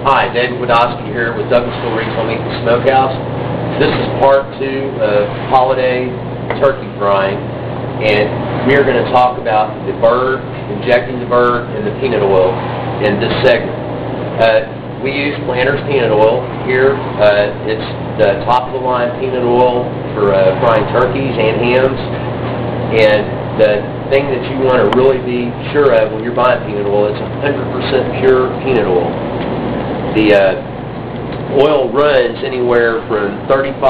Hi, David Widaski here with Douglasville Retail Meat and Smokehouse. This is part 2 of holiday turkey frying, and we are going to talk about the bird, injecting the bird, and the peanut oil in this segment. We use Planters peanut oil here. It's the top-of-the-line peanut oil for frying turkeys and hams, and the thing that you want to really be sure of when you're buying peanut oil, it's 100% pure peanut oil. The oil runs anywhere from $35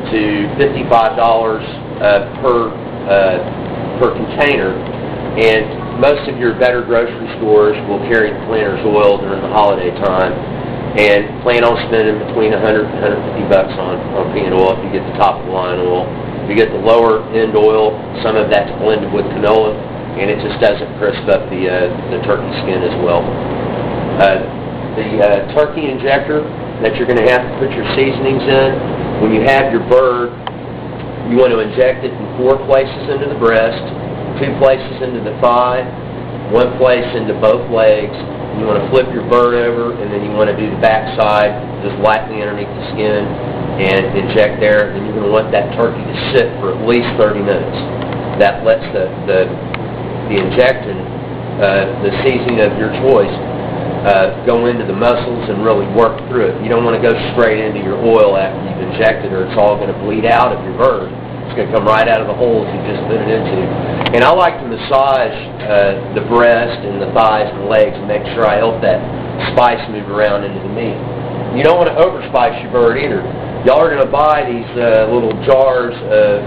to $55 per container, and most of your better grocery stores will carry Planters oil during the holiday time, and plan on spending between $100 and $150 on peanut oil if you get the top-of-the-line oil. If you get the lower-end oil, some of that's blended with canola, and it just doesn't crisp up the turkey skin as well. The turkey injector that you're going to have to put your seasonings in, when you have your bird, you want to inject it in 4 places into the breast, 2 places into the thigh, 1 place into both legs. You want to flip your bird over, and then you want to do the back side just lightly underneath the skin and inject there. Then you're going to want that turkey to sit for at least 30 minutes. That lets the injectant, the seasoning of your choice, go into the muscles and really work through it. You don't want to go straight into your oil after you've injected, or it's all going to bleed out of your bird. It's going to come right out of the holes you just put it into. And I like to massage the breast and the thighs and the legs and make sure I help that spice move around into the meat. You don't want to overspice your bird either. Y'all are going to buy these little jars of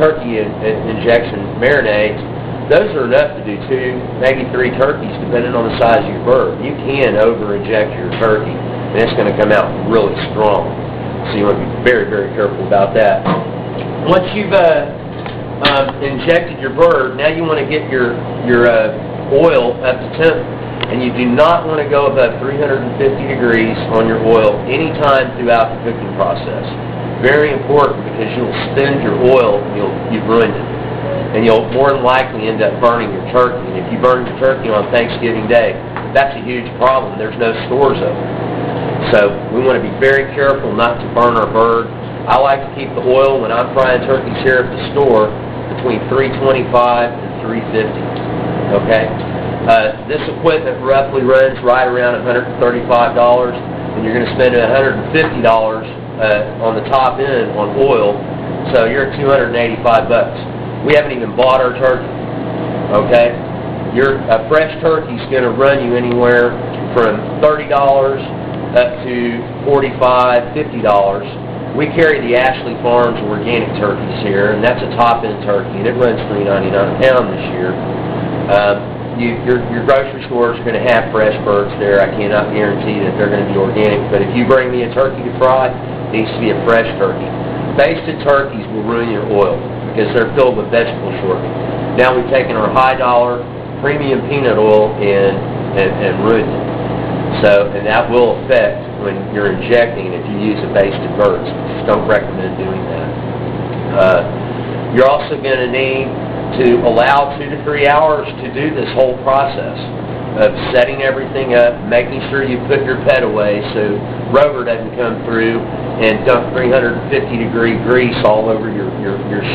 turkey injection marinades. Those are enough to do 2, maybe 3 turkeys, depending on the size of your bird. You can over-inject your turkey, and it's going to come out really strong. So you want to be very, very careful about that. Once you've injected your bird, now you want to get your oil up to temp, and you do not want to go above 350 degrees on your oil any time throughout the cooking process. Very important, because you'll spend your oil and you've ruined it. And you'll more than likely end up burning your turkey. And if you burn your turkey on Thanksgiving Day, that's a huge problem. There's no stores open. So we want to be very careful not to burn our bird. I like to keep the oil, when I'm frying turkeys here at the store, between $3.25 and $3.50. Okay? This equipment roughly runs right around $135, and you're going to spend $150 on the top end on oil, so you're at $285. We haven't even bought our turkey, okay? A fresh turkey is going to run you anywhere from $30 up to $45, $50. We carry the Ashley Farms organic turkeys here, and that's a top-end turkey, and it runs $3.99 a pound this year. Your grocery stores are going to have fresh birds there. I cannot guarantee that they're going to be organic, but if you bring me a turkey to fry, it needs to be a fresh turkey. Basted turkeys will ruin your oil, because they're filled with vegetable shortening. Now we've taken our high-dollar premium peanut oil and ruined it. So, and that will affect when you're injecting if you use a basted bird. So just don't recommend doing that. You're also going to need to allow 2 to 3 hours to do this whole process of setting everything up, making sure you put your pet away so Rover doesn't come through and dump 350-degree grease all over your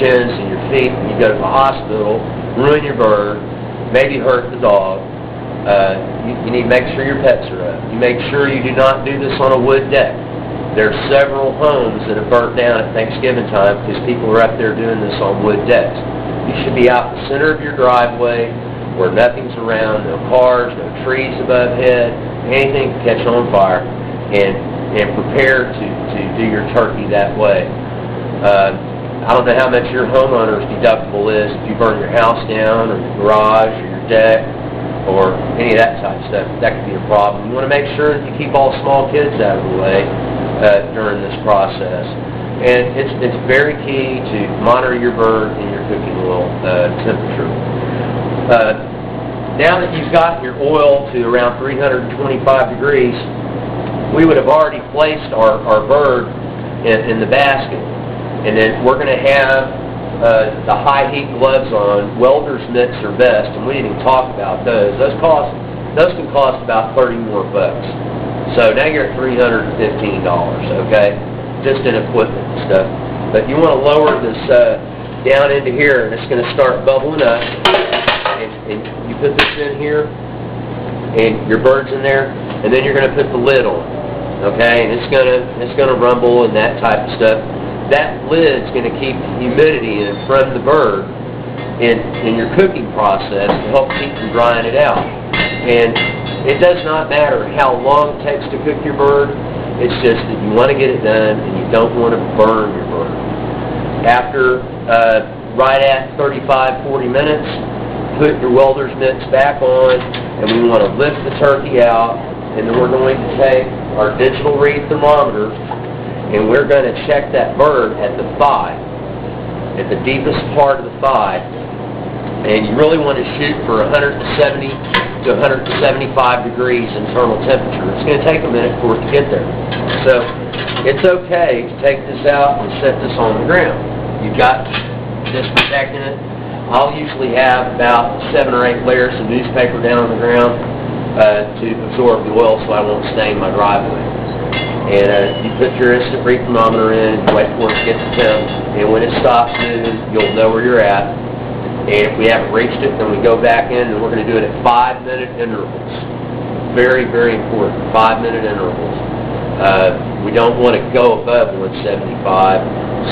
shins and your feet when you go to the hospital, ruin your bird, maybe hurt the dog. You need to make sure your pets are up. You make sure you do not do this on a wood deck. There are several homes that have burnt down at Thanksgiving time because people are up there doing this on wood decks. You should be out in the center of your driveway where nothing's around, no cars, no trees above head, anything can catch on fire, and prepare to do your turkey that way. I don't know how much your homeowner's deductible is if you burn your house down, or your garage, or your deck, or any of that type of stuff. That could be a problem. You want to make sure that you keep all small kids out of the way during this process. And it's very key to monitor your bird and your cooking oil temperature. Now that you've got your oil to around 325 degrees, we would have already placed our bird in the basket. And then we're going to have the high heat gloves on. Welder's mitts are best, and we didn't even talk about those. Those can cost about $30 more. So now you're at $315, okay? Just in equipment and stuff. But you want to lower this down into here, and it's going to start bubbling up. And you put this in here, and your bird's in there, and then you're going to put the lid on, okay? And it's going to rumble and that type of stuff. That lid's going to keep humidity in from the bird in your cooking process to help keep from drying it out. And it does not matter how long it takes to cook your bird. It's just that you want to get it done, and you don't want to burn your bird. After right at 35-40 minutes, put your welder's mitts back on, and we want to lift the turkey out, and then we're going to take our digital read thermometer, and we're going to check that bird at the thigh, at the deepest part of the thigh. And you really want to shoot for 170 to 175 degrees internal temperature. It's going to take a minute for it to get there. So it's okay to take this out and set this on the ground. You've got this protecting it. I'll usually have about 7 or 8 layers of newspaper down on the ground to absorb the oil so I won't stain my driveway. And you put your instant read thermometer in, wait for it to get to temp, and when it stops moving, you'll know where you're at. And if we haven't reached it, then we go back in, and we're going to do it at 5-minute intervals. Very, very important, 5-minute intervals. We don't want to go above 175.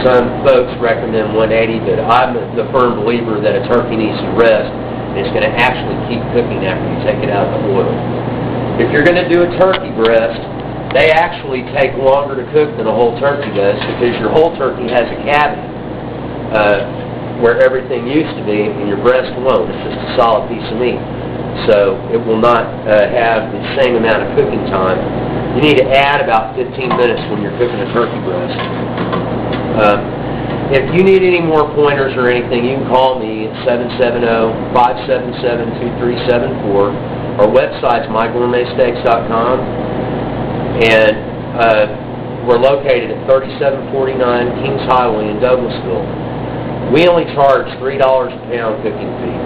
Some folks recommend 180, but I'm the firm believer that a turkey needs to rest, and it's going to actually keep cooking after you take it out of the oil. If you're going to do a turkey breast, they actually take longer to cook than a whole turkey does, because your whole turkey has a cavity where everything used to be, and your breast won't. It's just a solid piece of meat. So it will not have the same amount of cooking time. You need to add about 15 minutes when you're cooking a turkey breast. If you need any more pointers or anything, you can call me at 770-577-2374. Our website's mygourmetsteaks.com, and we're located at 3749 Kings Highway in Douglasville. We only charge $3 a pound cooking fee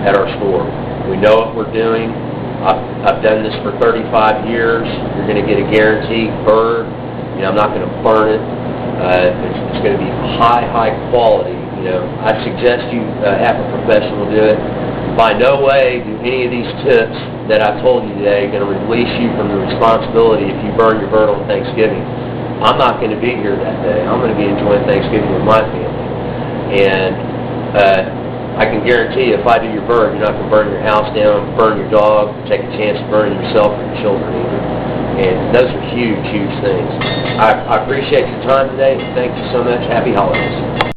at our store. We know what we're doing. I've done this for 35 years. You're going to get a guaranteed bird. You know, I'm not going to burn it. It's going to be high quality. You know, I suggest you have a professional do it. By no way do any of these tips that I told you today going to release you from the responsibility if you burn your bird on Thanksgiving. I'm not going to be here that day. I'm going to be enjoying Thanksgiving with my family. And I can guarantee you, if I do your bird, you're not going to burn your house down, burn your dog, take a chance of burning yourself or your children either. And those are huge things. I appreciate your time today. Thank you so much. Happy holidays.